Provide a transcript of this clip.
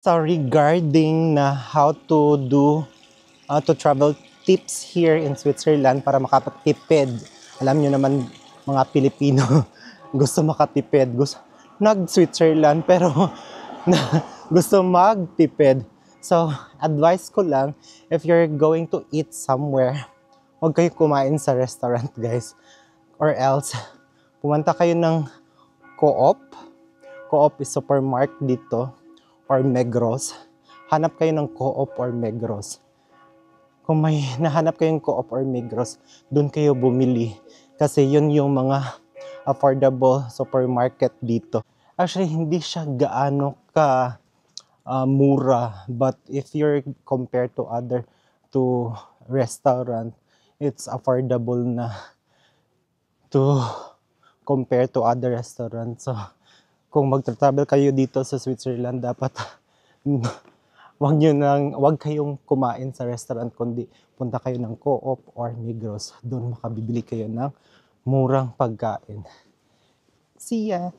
So regarding na how to do to travel tips here in Switzerland para makatipid. Alam nyo naman mga Pilipino gusto makatipid, gusto nag-Switzerland pero gusto magtipid. So advice ko lang, if you're going to eat somewhere, huwag kayo kumain sa restaurant guys. Or else, pumunta kayo ng Co-op. Co-op is supermarket dito or Megros. Hanap kayo ng Co-op or Megros. Kung may nahanap kayong Co-op or Migros, doon kayo bumili. Kasi yun yung mga affordable supermarket dito. Actually, hindi siya gaano ka mura. But if you're compared to other to restaurant, it's affordable na to compare to other restaurants. So, kung magtra-travel kayo dito sa Switzerland, dapat wag kayong kumain sa restaurant kundi punta kayo ng Co-op or Migros. Doon makabibili kayo ng murang pagkain. See ya!